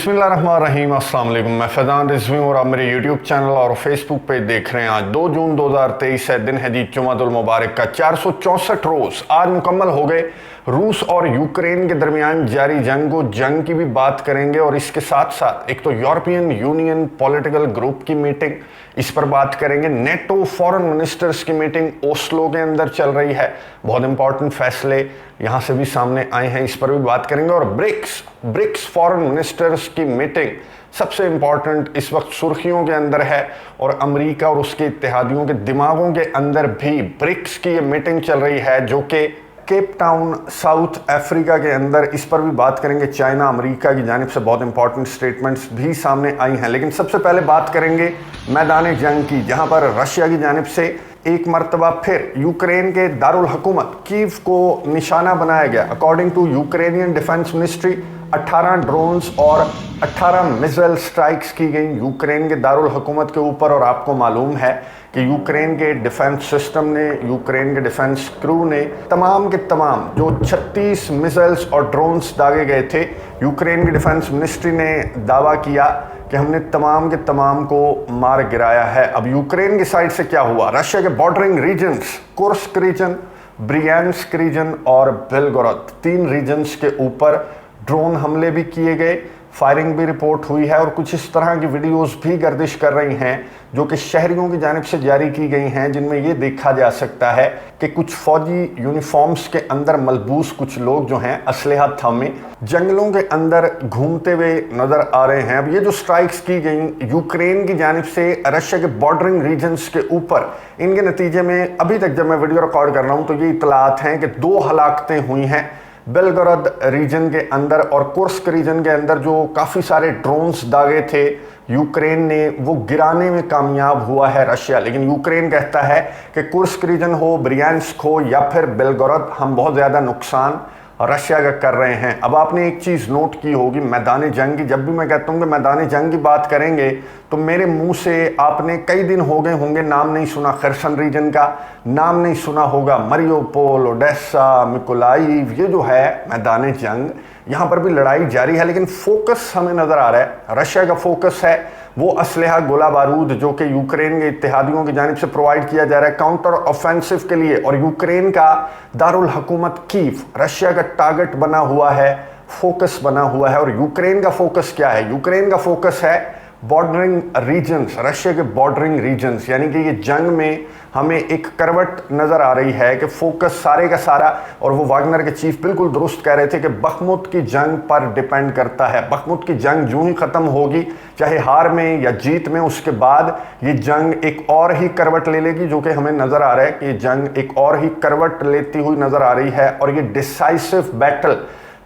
बिस्मिल्लाहिर्रहमानिर्रहीम, अस्सलाम वालेकुम। मैं फैज़ान रिजवी और आप मेरे यूट्यूब चैनल और फेसबुक पे देख रहे हैं। आज 2 जून 2023 है, दिन है जी जुमातुल मुबारक का 464 रोज़ आज मुकम्मल हो गए। रूस और यूक्रेन के दरमियान जारी जंग की भी बात करेंगे और इसके साथ साथ एक तो यूरोपियन यूनियन पॉलिटिकल ग्रुप की मीटिंग, इस पर बात करेंगे। नेटो फॉरेन मिनिस्टर्स की मीटिंग ओस्लो के अंदर चल रही है, बहुत इंपॉर्टेंट फैसले यहाँ से भी सामने आए हैं, इस पर भी बात करेंगे। और ब्रिक्स फॉरेन मिनिस्टर्स की मीटिंग सबसे इंपॉर्टेंट इस वक्त सुर्खियों के अंदर है और अमेरिका और उसके इत्तेहादियों के दिमागों के अंदर भी ब्रिक्स की ये मीटिंग चल रही है जो कि केप टाउन साउथ अफ्रीका के अंदर, इस पर भी बात करेंगे। चाइना अमेरिका की जानिब से बहुत इंपॉर्टेंट स्टेटमेंट्स भी सामने आई हैं, लेकिन सबसे पहले बात करेंगे मैदान जंग की, जहां पर रशिया की जानिब से एक मरतबा फिर यूक्रेन के दारुल हुकूमत कीव को निशाना बनाया गया। According to Ukrainian defence ministry 18 drones और 18 मिसाइल स्ट्राइक्स की गई यूक्रेन के दारुल हुकूमत के ऊपर। और आपको मालूम है कि यूक्रेन के डिफेंस सिस्टम ने, यूक्रेन के डिफेंस क्रू ने तमाम के तमाम जो 36 मिसाइल्स और ड्रोन्स दागे गए थे, यूक्रेन की डिफेंस मिनिस्ट्री ने दावा किया कि हमने तमाम के तमाम को मार गिराया है। अब यूक्रेन की साइड से क्या हुआ? रशिया के bordering regions Kursk region, Bryansk region और बेलगोरोद, 3 रीजन्स के ऊपर ड्रोन हमले भी किए गए, फायरिंग भी रिपोर्ट हुई है और कुछ इस तरह की वीडियोस भी गर्दिश कर रही हैं जो कि शहरियों की जानिब से जारी की गई हैं, जिनमें ये देखा जा सकता है कि कुछ फौजी यूनिफॉर्म्स के अंदर मलबूस कुछ लोग जो हैं असलहा थामे जंगलों के अंदर घूमते हुए नजर आ रहे हैं। अब ये जो स्ट्राइक्स की गई यूक्रेन की जानिब से रशिया के बॉर्डरिंग रीजन्स के ऊपर, इनके नतीजे में अभी तक जब मैं वीडियो रिकॉर्ड कर रहा हूँ तो ये इतलात हैं कि 2 हलाकतें हुई हैं बेलगोरोद रीजन के अंदर और कुर्स्क रीजन के अंदर। जो काफ़ी सारे ड्रोन्स दागे थे यूक्रेन ने, वो गिराने में कामयाब हुआ है रशिया, लेकिन यूक्रेन कहता है कि कुर्स्क रीजन हो, ब्रियांस्क हो या फिर बेलगोरोद, हम बहुत ज़्यादा नुकसान रशिया का कर रहे हैं। अब आपने एक चीज़ नोट की होगी मैदान जंग की, जब भी मैं कहता हूँ कि मैदान जंग की बात करेंगे तो मेरे मुंह से आपने कई दिन हो गए होंगे नाम नहीं सुना, खरसन रीजन का नाम नहीं सुना होगा, मरियोपोल, ओडेसा, मिकोलाइव, ये जो है मैदान जंग, यहाँ पर भी लड़ाई जारी है। लेकिन फोकस हमें नज़र आ रहा है, रशिया का फोकस है वो असलहा गोला बारूद जो कि यूक्रेन के इत्तेहादियों की जानिब से प्रोवाइड किया जा रहा है काउंटर ऑफेंसिव के लिए। और यूक्रेन का दारुल हुकूमत कीव रशिया का टारगेट बना हुआ है, फोकस बना हुआ है। और यूक्रेन का फोकस क्या है? यूक्रेन का फोकस है बॉर्डरिंग रीजन्स, रशिया के बॉर्डरिंग रीजन्स, यानी कि ये जंग में हमें एक करवट नज़र आ रही है कि फोकस सारे का सारा, और वो वागनर के चीफ बिल्कुल दुरुस्त कह रहे थे कि बखमुत की जंग पर डिपेंड करता है। बखमुत की जंग जो ही ख़त्म होगी, चाहे हार में या जीत में, उसके बाद ये जंग एक और ही करवट ले लेगी, जो कि हमें नज़र आ रहा है कि ये जंग एक और ही करवट लेती हुई नज़र आ रही है। और ये डिसाइसिव बैटल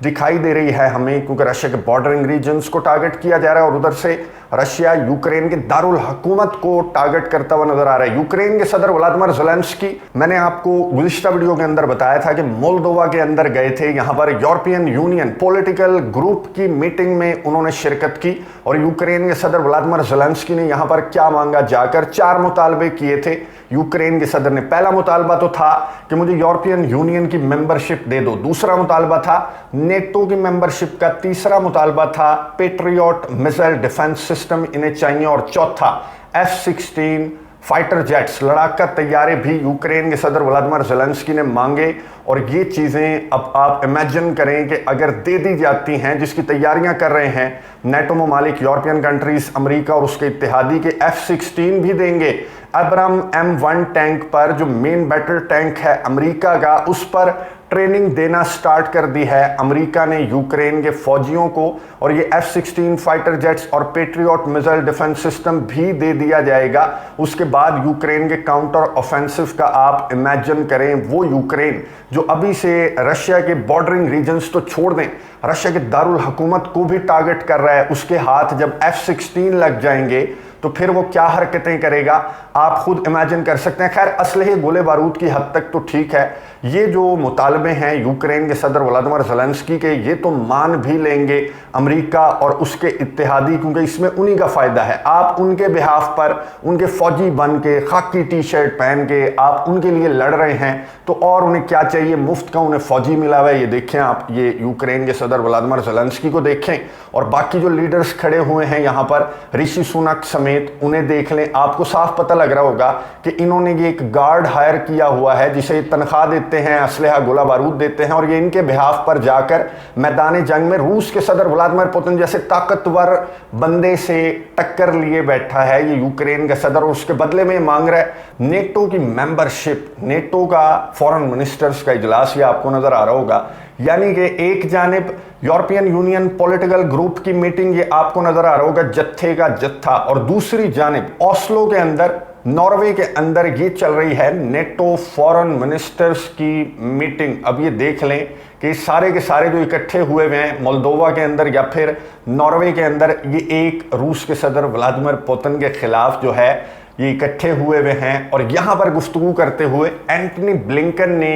दिखाई दे रही है हमें, क्योंकि रशिया के बॉर्डरिंग रीजन्स को टारगेट किया जा रहा है और उधर से रशिया यूक्रेन के दारुल हुकूमत को टारगेट करता हुआ नजर आ रहा है। यूक्रेन के सदर व्लादिमीर ज़ेलेंस्की, मैंने आपको गुज़िश्ता वीडियो के अंदर बताया था कि मोल्दोवा के अंदर गए थे, यहाँ पर यूरोपियन यूनियन पॉलिटिकल ग्रुप की मीटिंग में उन्होंने शिरकत की। और यूक्रेन के सदर व्लादिमीर ज़ेलेंस्की ने यहाँ पर क्या मांगा? जाकर 4 मुतालबे किए थे यूक्रेन के सदर ने। पहला मुतालबा तो था कि मुझे यूरोपियन यूनियन की मेंबरशिप दे दो, दूसरा मुतालबा था नेटो की मेंबरशिप का, तीसरा मुतालबा था पेट्रियट मिसाइल डिफेंस सिस्टम इन्हें चाहिए, और चौथा F-16 फाइटर जेट्स, लड़ाका तैयारे भी यूक्रेन के सदर व्लादिमीर ज़ेलेंस्की ने मांगे। और ये चीज़ें अब आप इमेजिन करें कि अगर दे दी जाती हैं, जिसकी तैयारियां कर रहे हैं नेटो ममालिक, यूरोपियन कंट्रीज, अमेरिका और उसके इत्तेहादी के F-16 भी देंगे। अब्राम M1 टैंक पर, जो मेन बैटल टैंक है अमेरिका का, उस पर ट्रेनिंग देना स्टार्ट कर दी है अमेरिका ने यूक्रेन के फौजियों को। और ये F-16 फाइटर जेट्स और पेट्रियट मिसाइल डिफेंस सिस्टम भी दे दिया जाएगा। उसके बाद यूक्रेन के काउंटर ऑफेंसिव का आप इमेजिन करें, वो यूक्रेन जो अभी से रशिया के बॉर्डरिंग रीजन्स तो छोड़ दें, रशिया के दारुल हुकूमत को भी टारगेट कर रहा है, उसके हाथ जब F-16 लग जाएंगे तो फिर वो क्या हरकतें करेगा आप खुद इमेजिन कर सकते हैं। खैर असलहे गोले बारूद की हद तक तो ठीक है, ये जो मुतालबे हैं यूक्रेन के सदर व्लादिमीर ज़ेलेंस्की के, ये तो मान भी लेंगे अमेरिका और उसके इत्तेहादी, क्योंकि इसमें उन्हीं का फ़ायदा है। आप उनके बिहाफ पर उनके फ़ौजी बन के खाकी टी शर्ट पहन के आप उनके लिए लड़ रहे हैं, तो और उन्हें क्या चाहिए, मुफ्त का उन्हें फ़ौजी मिला हुआ है। ये देखें आप, ये यूक्रेन के सदर व्लादिमीर ज़ेलेंस्की को देखें और बाकी जो लीडर्स खड़े हुए हैं यहाँ पर ऋषि सुनक समेत, उन्हें देख लें, आपको साफ पता लग रहा होगा कि इन्होंने ये एक गार्ड हायर किया हुआ है जिसे तनख्वाह देते हैं, असलहा गोला बारूद देते हैं, और ये इनके बिहाफ पर जाकर मैदान जंग में रूस के सदर व्लादिमीर पुतिन जैसे ताकतवर बंदे से टक्कर लिए बैठा है ये यूक्रेन का सदर, और उसके बदले में मांग रहा है नेटो की मेंबरशिप। नेटो का फॉरेन मिनिस्टर्स का इजलास ये आपको नजर आ रहा होगा, यानी कि एक जानिब यूरोपियन यूनियन पॉलिटिकल ग्रुप की मीटिंग ये आपको नजर आ रहा होगा, जत्थे का जत्था, और दूसरी जानिब ओस्लो के अंदर, नॉर्वे के अंदर ये चल रही है नेटो फॉरेन मिनिस्टर्स की मीटिंग। अब ये देख लें कि सारे के सारे जो इकट्ठे हुए हुए हैं मोल्दोवा के अंदर या फिर नॉर्वे के अंदर, ये एक रूस के सदर व्लादिमीर पुतिन के खिलाफ जो है ये इकट्ठे हुए हुए हैं। और यहां पर गुफ्तगू करते हुए एंटनी ब्लिंकन ने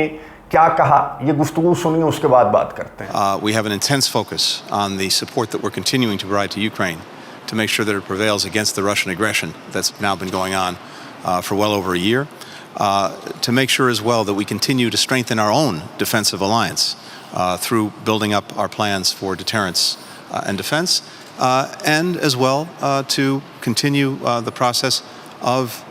क्या कहा, ये गुफ्तगू सुनिए, उसके बाद बात करते हैं। We have an intense focus on the support that we're continuing to provide to Ukraine to make sure that it prevails against the Russian aggression that's now been going on for well over a year. To make sure as well that we continue to strengthen our own defensive alliance through building up our plans for deterrence and defense, and as well to continue the process of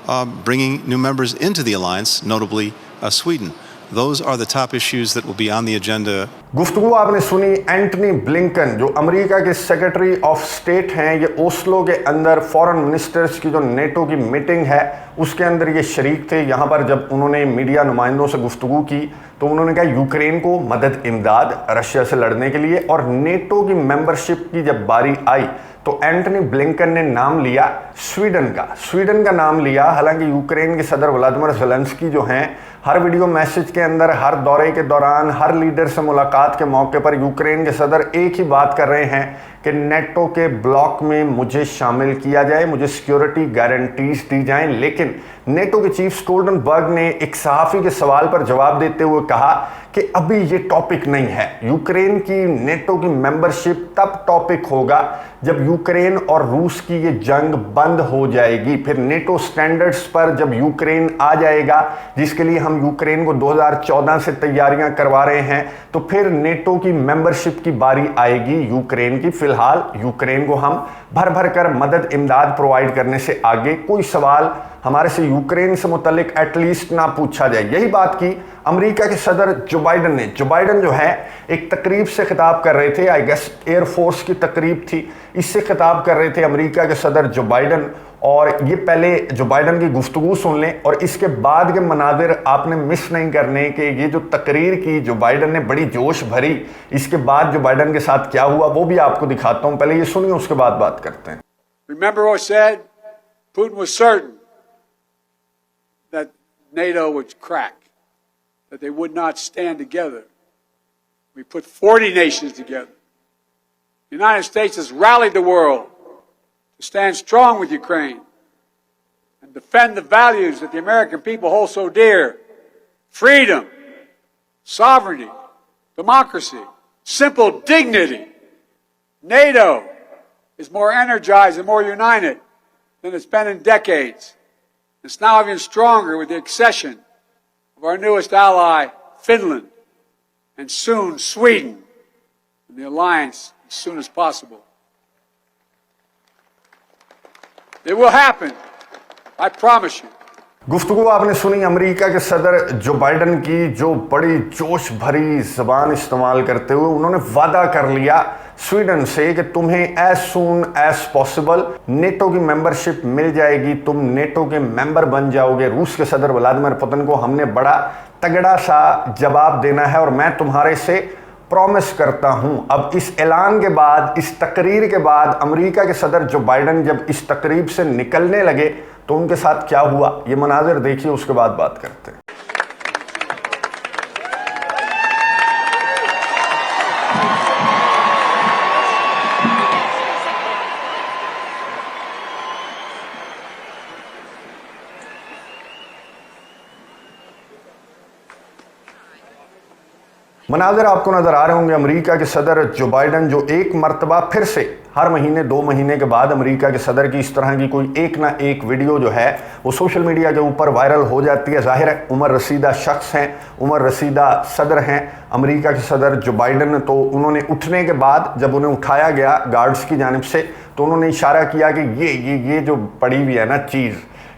bringing new members into the alliance, notably Sweden. Those are the top issues that will be on the agenda. गुफ्तगू आपने सुनी, Antony Blinken जो America के secretary of state हैं, ये Oslo के अंदर foreign ministers की जो नेटो की मीटिंग है उसके अंदर ये शरीक थे। यहाँ पर जब उन्होंने मीडिया नुमाइंदों से गुफ्तगू की तो उन्होंने कहा यूक्रेन को मदद इमदाद रशिया से लड़ने के लिए, और नेटो की मेंबरशिप की जब बारी आई तो एंटनी ब्लिंकन ने नाम लिया स्वीडन का नाम लिया। हालांकि यूक्रेन के सदर व्लादिमीर ज़ेलेंस्की जो हैं हर वीडियो मैसेज के अंदर, हर दौरे के दौरान, हर लीडर से मुलाकात के मौके पर यूक्रेन के सदर एक ही बात कर रहे हैं कि नेटो के ब्लॉक में मुझे शामिल किया जाए, मुझे सिक्योरिटी गारंटीज दी जाएं। लेकिन नेटो के चीफ स्टोल्टनबर्ग ने एक सहाफ़ी के सवाल पर जवाब देते हुए कहा कि अभी ये टॉपिक नहीं है, यूक्रेन की नेटो की मेंबरशिप तब टॉपिक होगा जब यूक्रेन और रूस की ये जंग बंद हो जाएगी, फिर नेटो स्टैंडर्ड्स पर जब यूक्रेन आ जाएगा, जिसके लिए हम यूक्रेन को 2014 से तैयारियां करवा रहे हैं, तो फिर नेटो की मेंबरशिप की बारी आएगी यूक्रेन की। फिलहाल यूक्रेन को हम भर भर कर मदद इमदाद प्रोवाइड करने से आगे कोई सवाल हमारे से यूक्रेन से मुतल्लिक एटलीस्ट ना पूछा जाए। यही बात की अमेरिका के सदर जो बाइडन ने। जो बाइडन जो है एक तकरीब से खिताब कर रहे थे, आई गेस एयरफोर्स की तकरीब थी, इससे खिताब कर रहे थे अमेरिका के सदर जो बाइडन। और ये पहले जो बाइडन की गुफ्तगू सुन लें और इसके बाद के मनाजिर आपने मिस नहीं करने कि ये जो तकरीर की जो बाइडन ने बड़ी जोश भरी, इसके बाद जो बाइडन के साथ क्या हुआ वो भी आपको दिखाता हूं। पहले ये सुनिए, उसके बाद बात करते हैं। Remember what I said? Putin was certain that NATO would crack, that they would not stand together. We put 40 nations together. The United States has rallied the world to stand strong with Ukraine and defend the values that the American people hold so dear: freedom, sovereignty, democracy, simple dignity. NATO is more energized and more united than it's been in decades. It's now even stronger with the accession of our newest ally, Finland, and soon Sweden, in the alliance as soon as possible. It will happen, I promise you. गुफ्तगू आपने सुनी America के सदर जो Biden की, जो बड़ी जोश भरी जबान इस्तेमाल करते हुए उन्होंने वादा कर लिया स्वीडन से कि तुम्हें as soon as possible NATO की मेंबरशिप मिल जाएगी, तुम नेटो के मेंबर बन जाओगे। रूस के सदर व्लादिमीर पुतिन को हमने बड़ा तगड़ा सा जवाब देना है और मैं तुम्हारे से प्रॉमिस करता हूं। अब इस ऐलान के बाद, इस तकरीर के बाद अमेरिका के सदर जो बाइडन जब इस तकरीब से निकलने लगे तो उनके साथ क्या हुआ, ये मनाजिर देखिए, उसके बाद बात करते हैं। मनाज़िर आपको नज़र आ रहे होंगे अमेरिका के सदर जो बाइडन, जो एक मरतबा फिर से हर महीने 2 महीने के बाद अमेरिका के सदर की इस तरह की कोई एक ना एक वीडियो जो है वो सोशल मीडिया के ऊपर वायरल हो जाती है। जाहिर है उम्र रसीदा शख्स हैं, उम्र रसीदा सदर हैं अमेरिका के सदर जो बाइडन। तो उन्होंने उठने के बाद जब उन्हें उठाया गया गार्ड्स की जानिब से, तो उन्होंने इशारा किया कि ये जो पड़ी हुई है ना चीज़,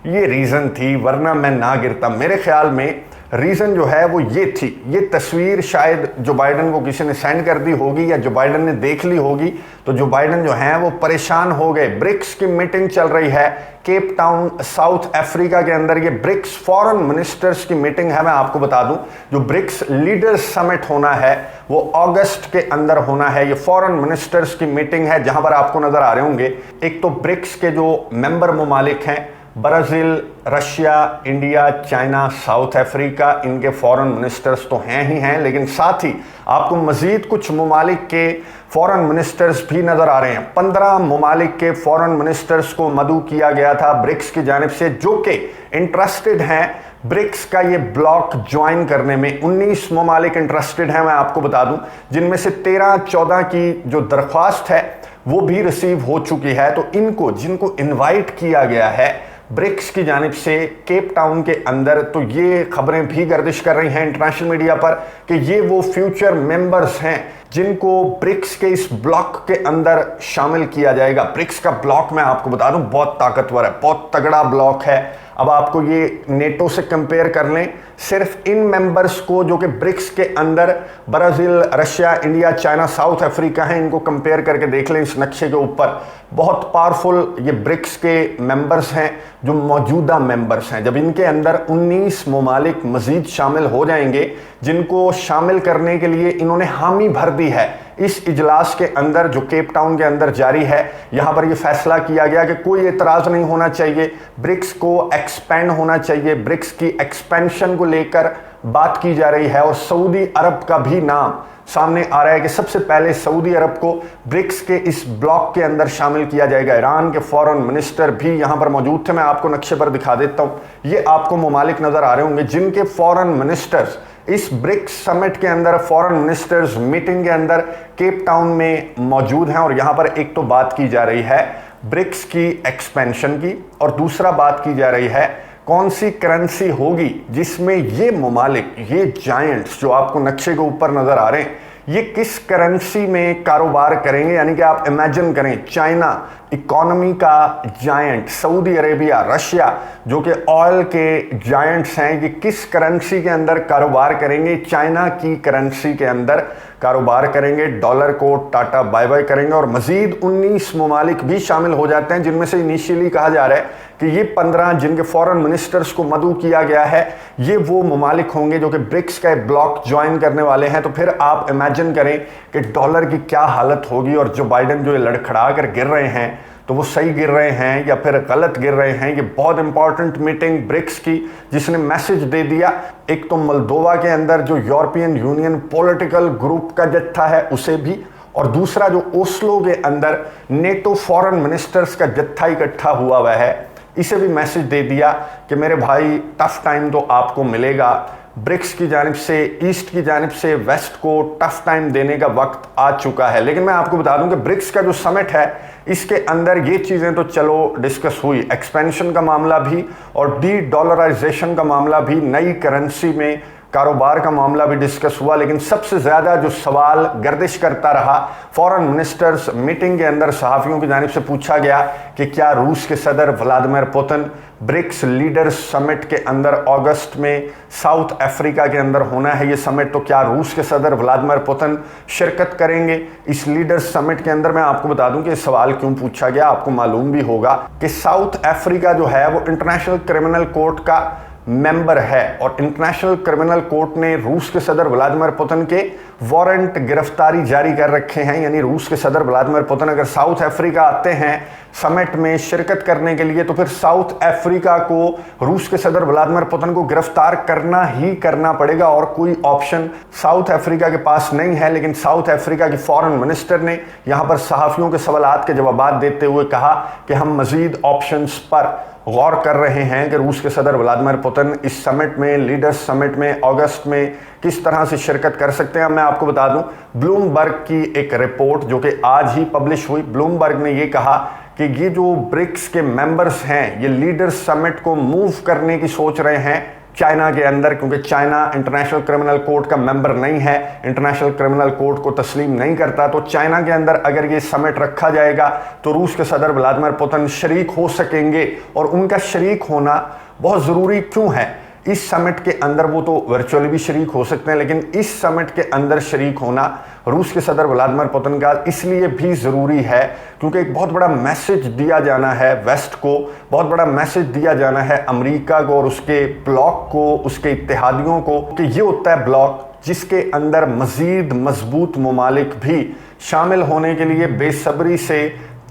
ये रीज़न थी, वरना मैं ना गिरता। मेरे ख्याल में रीज़न जो है वो ये थी। ये तस्वीर शायद जो बाइडन को किसी ने सेंड कर दी होगी या जो बाइडन ने देख ली होगी, तो जो बाइडन जो हैं वो परेशान हो गए। ब्रिक्स की मीटिंग चल रही है केप टाउन साउथ अफ्रीका के अंदर। ये ब्रिक्स फॉरेन मिनिस्टर्स की मीटिंग है। मैं आपको बता दूं जो ब्रिक्स लीडर्स समिट होना है वो अगस्त के अंदर होना है। ये फॉरेन मिनिस्टर्स की मीटिंग है जहां पर आपको नजर आ रहे होंगे एक तो ब्रिक्स के जो मेंबर ममालिक हैं Brazil, Russia, India, China, south Africa, इनके फॉरेन मिनिस्टर्स तो हैं ही हैं, लेकिन साथ ही आपको मज़ीद कुछ ममालिक के फॉरेन मिनिस्टर्स भी नज़र आ रहे हैं। 15 ममालिक के फॉरेन मिनिस्टर्स को मदऊ किया गया था ब्रिक्स की जानिब से, जो कि इंटरेस्टेड हैं ब्रिक्स का ये ब्लॉक ज्वाइन करने में। 19 ममालिक इंटरेस्टेड हैं, मैं आपको बता दूं, जिनमें से 13-14 की जो दरख्वास्त है वो भी रिसीव हो चुकी है। तो इनको जिनको इनवाइट किया गया है ब्रिक्स की जानिब से केप टाउन के अंदर, तो ये खबरें भी गर्दिश कर रही हैं इंटरनेशनल मीडिया पर कि ये वो फ्यूचर मेंबर्स हैं जिनको ब्रिक्स के इस ब्लॉक के अंदर शामिल किया जाएगा। ब्रिक्स का ब्लॉक मैं आपको बता दूं बहुत ताकतवर है, बहुत तगड़ा ब्लॉक है। अब आपको ये नेटो से कंपेयर कर लें, सिर्फ इन मेंबर्स को जो कि ब्रिक्स के अंदर Brazil, Russia, India, China, south Africa हैं, इनको कंपेयर करके देख लें इस नक्शे के ऊपर। बहुत पावरफुल ये ब्रिक्स के मेंबर्स हैं जो मौजूदा मेंबर्स हैं। जब इनके अंदर 19 ममालिक मजीद शामिल हो जाएंगे, जिनको शामिल करने के लिए इन्होंने हामी भर दी है इस इजलास के अंदर जो केप टाउन के अंदर जारी है। यहां पर यह फैसला किया गया कि कोई एतराज नहीं होना चाहिए, ब्रिक्स को एक्सपेंड होना चाहिए, ब्रिक्स की एक्सपेंशन को लेकर बात की जा रही है। और सऊदी अरब का भी नाम सामने आ रहा है कि सबसे पहले सऊदी अरब को ब्रिक्स के इस ब्लॉक के अंदर शामिल किया जाएगा। ईरान के फॉरेन मिनिस्टर भी यहां पर मौजूद थे, मैं आपको नक्शे पर दिखा देता हूं। ये आपको ममालिक नजर आ रहे होंगे जिनके फॉरेन मिनिस्टर्स इस ब्रिक्स समिट के अंदर, फॉरेन मिनिस्टर्स मीटिंग के अंदर केप टाउन में मौजूद हैं। और यहां पर एक तो बात की जा रही है ब्रिक्स की एक्सपेंशन की, और दूसरा बात की जा रही है कौन सी करेंसी होगी जिसमें ये ममालिक, ये जायंट्स जो आपको नक्शे के ऊपर नजर आ रहे हैं, ये किस करेंसी में कारोबार करेंगे। यानी कि आप इमेजिन करें चाइना इकोनॉमी का जायंट, सऊदी अरेबिया, रशिया जो कि ऑयल के जायंट्स हैं, ये किस करेंसी के अंदर कारोबार करेंगे। चाइना की करेंसी के अंदर कारोबार करेंगे, डॉलर को टाटा बाय बाय करेंगे। और मजीद 19 ममालिक भी शामिल हो जाते हैं, जिनमें से इनिशियली कहा जा रहा है कि ये 15 जिनके फॉरेन मिनिस्टर्स को मदऊ किया गया है, ये वो ममालिक होंगे जो कि ब्रिक्स का ब्लॉक ज्वाइन करने वाले हैं। तो फिर आप इमेजिन करें कि डॉलर की क्या हालत होगी। और जो बाइडन जो ये लड़खड़ा कर गिर रहे हैं, तो वो सही गिर रहे हैं या फिर गलत गिर रहे हैं। ये बहुत इंपॉर्टेंट मीटिंग ब्रिक्स की, जिसने मैसेज दे दिया एक तो मोल्दोवा के अंदर जो यूरोपियन यूनियन पॉलिटिकल ग्रुप का जत्था है उसे भी, और दूसरा जो ओस्लो के अंदर नेटो फॉरेन मिनिस्टर्स का जत्था इकट्ठा हुआ है, इसे भी मैसेज दे दिया कि मेरे भाई टफ टाइम तो आपको मिलेगा। ब्रिक्स की जानिब से, ईस्ट की जानिब से वेस्ट को टफ टाइम देने का वक्त आ चुका है। लेकिन मैं आपको बता दूं कि ब्रिक्स का जो समिट है इसके अंदर ये चीज़ें तो चलो डिस्कस हुई, एक्सपेंशन का मामला भी और डी डॉलराइजेशन का मामला भी, नई करेंसी में कारोबार का मामला भी डिस्कस हुआ। लेकिन सबसे ज़्यादा जो सवाल गर्दिश करता रहा, फॉरेन मिनिस्टर्स मीटिंग के अंदर सहाफ़ियों की जानिब से पूछा गया कि क्या रूस के सदर Vladimir Putin BRICS leaders summit के अंदर अगस्त में साउथ अफ्रीका के अंदर होना है ये समिट, तो क्या रूस के सदर व्लादिमीर पुतिन शिरकत करेंगे इस लीडर्स समिट के अंदर। मैं आपको बता दूं कि सवाल क्यों पूछा गया, आपको मालूम भी होगा कि साउथ अफ्रीका जो है वो इंटरनेशनल क्रिमिनल कोर्ट का मेंबर है, और इंटरनेशनल क्रिमिनल कोर्ट ने रूस के सदर व्लादिमीर पुतिन के वारंट गिरफ्तारी जारी कर रखे हैं। यानी रूस के सदर व्लादिमीर पुतिन अगर साउथ अफ्रीका आते हैं समिट में शिरकत करने के लिए, तो फिर साउथ अफ्रीका को रूस के सदर व्लादिमीर पुतिन को गिरफ्तार करना ही करना पड़ेगा, और कोई ऑप्शन साउथ अफ्रीका के पास नहीं है। लेकिन साउथ अफ्रीका की फॉरेन मिनिस्टर ने यहां पर सहाफ़ियों के सवालात के जवाब देते हुए कहा कि हम मजीद ऑप्शंस पर गौर कर रहे हैं कि रूस के सदर व्लादिमीर पुतिन इस समिट में, लीडर्स समिट में अगस्त में किस तरह से शिरकत कर सकते हैं। मैं आपको बता दूं, ब्लूमबर्ग की एक रिपोर्ट जो कि आज ही पब्लिश हुई, ब्लूमबर्ग ने ये कहा कि ये जो ब्रिक्स के मेंबर्स हैं ये लीडर्स समिट को मूव करने की सोच रहे हैं चाइना के अंदर, क्योंकि चाइना इंटरनेशनल क्रिमिनल कोर्ट का मेंबर नहीं है, इंटरनेशनल क्रिमिनल कोर्ट को तस्लीम नहीं करता। तो चाइना के अंदर अगर ये समिट रखा जाएगा तो रूस के सदर व्लादिमीर पुतिन शरीक हो सकेंगे, और उनका शरीक होना बहुत ज़रूरी क्यों है। इस समिट के अंदर वो तो वर्चुअली भी शरीक हो सकते हैं, लेकिन इस समिट के अंदर शरीक होना रूस के सदर व्लादिमीर पुतिन का इसलिए भी ज़रूरी है क्योंकि एक बहुत बड़ा मैसेज दिया जाना है वेस्ट को, बहुत बड़ा मैसेज दिया जाना है अमेरिका को और उसके ब्लॉक को, उसके इत्तेहादियों को, कि ये होता है ब्लॉक जिसके अंदर मज़ीद मजबूत ममालिक भी शामिल होने के लिए बेसब्री से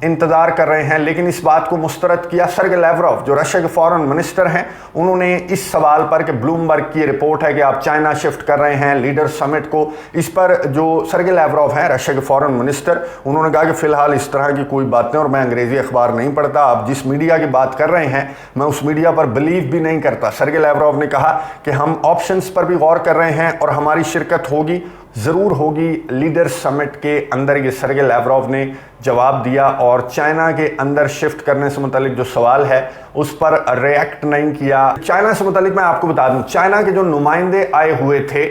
इंतजार कर रहे हैं। लेकिन इस बात को मुस्तरद किया सर्गे लैवरोव, जो रशिया के फॉरेन मिनिस्टर हैं, उन्होंने इस सवाल पर कि ब्लूमबर्ग की रिपोर्ट है कि आप चाइना शिफ्ट कर रहे हैं लीडर समिट को, इस पर जो सर्गे लैवरोव हैं रशिया के फॉरेन मिनिस्टर, उन्होंने कहा कि फिलहाल इस तरह की कोई बात नहीं और मैं अंग्रेजी अखबार नहीं पढ़ता, आप जिस मीडिया की बात कर रहे हैं मैं उस मीडिया पर बिलीव भी नहीं करता। सर्गे लैवरोव ने कहा कि हम ऑप्शंस पर भी गौर कर रहे हैं और हमारी शिरकत होगी, ज़रूर होगी लीडर समिट के अंदर, ये सर्गे लैवरोव ने जवाब दिया। और चाइना के अंदर शिफ्ट करने से मुतालिक जो सवाल है उस पर रिएक्ट नहीं किया। चाइना से मुतालिक मैं आपको बता दूं, चाइना के जो नुमाइंदे आए हुए थे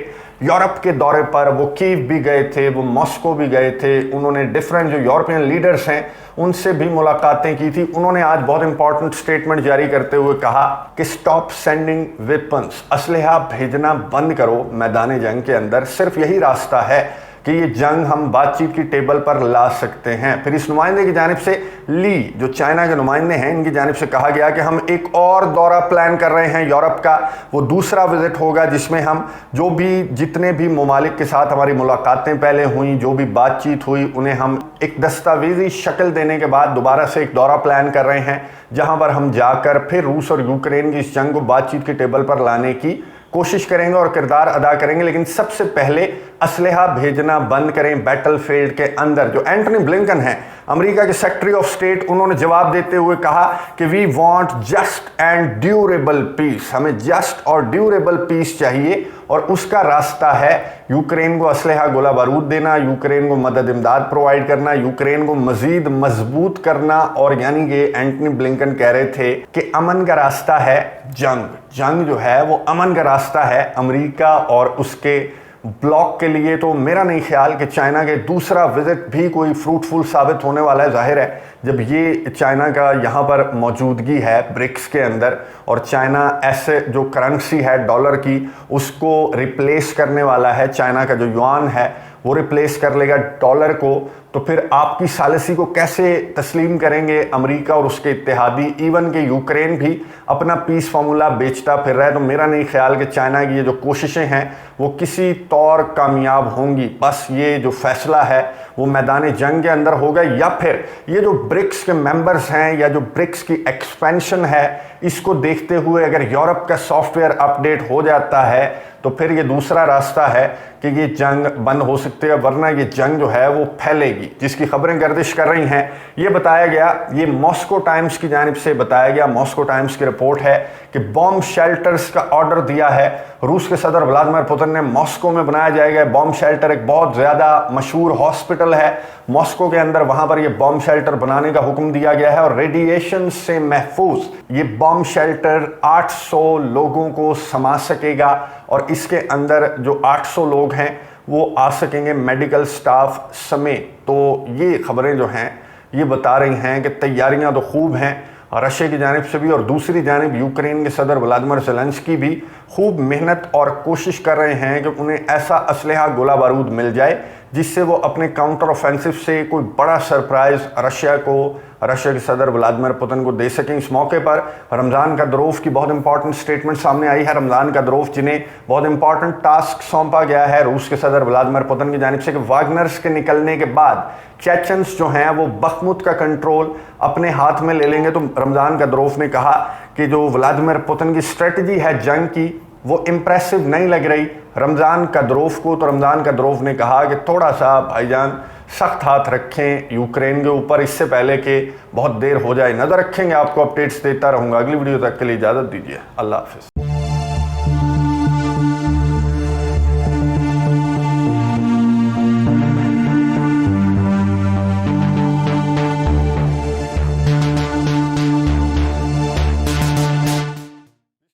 यूरोप के दौरे पर, वो कीव भी गए थे, वो मॉस्को भी गए थे, उन्होंने डिफरेंट जो यूरोपियन लीडर्स हैं उनसे भी मुलाकातें की थी। उन्होंने आज बहुत इंपॉर्टेंट स्टेटमेंट जारी करते हुए कहा कि स्टॉप सेंडिंग वेपन्स, असलहा भेजना बंद करो मैदान जंग के अंदर, सिर्फ यही रास्ता है कि ये जंग हम बातचीत की टेबल पर ला सकते हैं। फिर इस नुमाइंदे की जानिब से, ली जो चाइना के नुमाइंदे हैं, इनकी जानिब से कहा गया कि हम एक और दौरा प्लान कर रहे हैं यूरोप का, वो दूसरा विजिट होगा जिसमें हम जो भी जितने भी ममालिक के साथ हमारी मुलाकातें पहले हुई, जो भी बातचीत हुई, उन्हें हम एक दस्तावेजी शक्ल देने के बाद दोबारा से एक दौरा प्लान कर रहे हैं जहां पर हम जाकर फिर रूस और यूक्रेन की इस जंग को बातचीत की टेबल पर लाने की कोशिश करेंगे और किरदार अदा करेंगे। लेकिन सबसे पहले असलहा भेजना बंद करें बैटलफील्ड के अंदर। जो एंटनी ब्लिंकन है अमेरिका के सेक्रेटरी ऑफ स्टेट, उन्होंने जवाब देते हुए कहा कि we want just and durable peace, हमें जस्ट और ड्यूरेबल पीस चाहिए और उसका रास्ता है यूक्रेन को असलहा गोला बारूद देना, यूक्रेन को मदद इमदाद प्रोवाइड करना, यूक्रेन को मजीद मजबूत करना। और यानी कि एंटनी ब्लिंकन कह रहे थे कि अमन का रास्ता है जंग, जंग जो है वो अमन का रास्ता है अमेरिका और उसके ब्लॉक के लिए। तो मेरा नहीं ख्याल कि चाइना के दूसरा विजिट भी कोई फ्रूटफुल साबित होने वाला है। जाहिर है जब ये चाइना का यहाँ पर मौजूदगी है ब्रिक्स के अंदर और चाइना ऐसे जो करेंसी है डॉलर की उसको रिप्लेस करने वाला है, चाइना का जो युआन है वो रिप्लेस कर लेगा डॉलर को, तो फिर आपकी सालिसी को कैसे तस्लीम करेंगे अमेरिका और उसके इत्तेहादी। इवन के यूक्रेन भी अपना पीस फार्मूला बेचता फिर रहा है। तो मेरा नहीं ख्याल कि चाइना की ये जो कोशिशें हैं वो किसी तौर कामयाब होंगी। बस ये जो फैसला है वो मैदान जंग के अंदर होगा, या फिर ये जो ब्रिक्स के मेंबर्स हैं या जो ब्रिक्स की एक्सपेंशन है इसको देखते हुए अगर यूरोप का सॉफ्टवेयर अपडेट हो जाता है तो फिर ये दूसरा रास्ता है कि ये जंग बंद हो सकती है, वरना ये जंग जो है वो फैलेगी। जिसकी खबरें गर्दिश कर रही हैं ये बताया गया, ये मॉस्को टाइम्स की जानिब से बताया गया, मॉस्को टाइम्स की रिपोर्ट है कि बॉम्ब शेल्टर्स का ऑर्डर दिया है रूस के सदर व्लादिमीर पुतिन ने। मॉस्को में बनाया जाएगा बॉम्ब शेल्टर, एक बहुत ज़्यादा मशहूर हॉस्पिटल है मॉस्को के अंदर, वहाँ पर यह बॉम्ब शेल्टर बनाने का हुक्म दिया गया है और रेडिएशन से महफूज ये बॉम्ब शेल्टर 800 लोगों को समा सकेगा और इसके अंदर जो 800 लोग हैं वो आ सकेंगे मेडिकल स्टाफ समेत। तो ये खबरें जो हैं ये बता रही हैं कि तैयारियां तो खूब हैं रशिया की जानिब से भी, और दूसरी जानिब यूक्रेन के सदर व्लादिमीर ज़ेलेंस्की भी खूब मेहनत और कोशिश कर रहे हैं कि उन्हें ऐसा असलहा गोला बारूद मिल जाए जिससे वो अपने काउंटर ऑफेंसिव से कोई बड़ा सरप्राइज़ रशिया के सदर व्लादिमीर पुतिन को दे सकें। इस मौके पर रमज़ान कदरोव की बहुत इंपॉर्टेंट स्टेटमेंट सामने आई है। रमज़ान कदरोव जिन्हें बहुत इंपॉर्टेंट टास्क सौंपा गया है रूस के सदर व्लादिमीर पुतिन की जानिब से कि वागनर्स के निकलने के बाद चेचन्स जो हैं वो बखमुत का कंट्रोल अपने हाथ में ले लेंगे। तो रमज़ान कदरोव ने कहा कि जो व्लादिमीर पुतिन की स्ट्रेटजी है जंग की वो इम्प्रेसिव नहीं लग रही, रमज़ान कदरोव को। तो रमज़ान कदरोव ने कहा कि थोड़ा सा भाईजान सख्त हाथ रखें यूक्रेन के ऊपर, इससे पहले कि बहुत देर हो जाए। नज़र रखेंगे, आपको अपडेट्स देता रहूँगा। अगली वीडियो तक के लिए इजाज़त दीजिए। अल्लाह हाफ़िज़।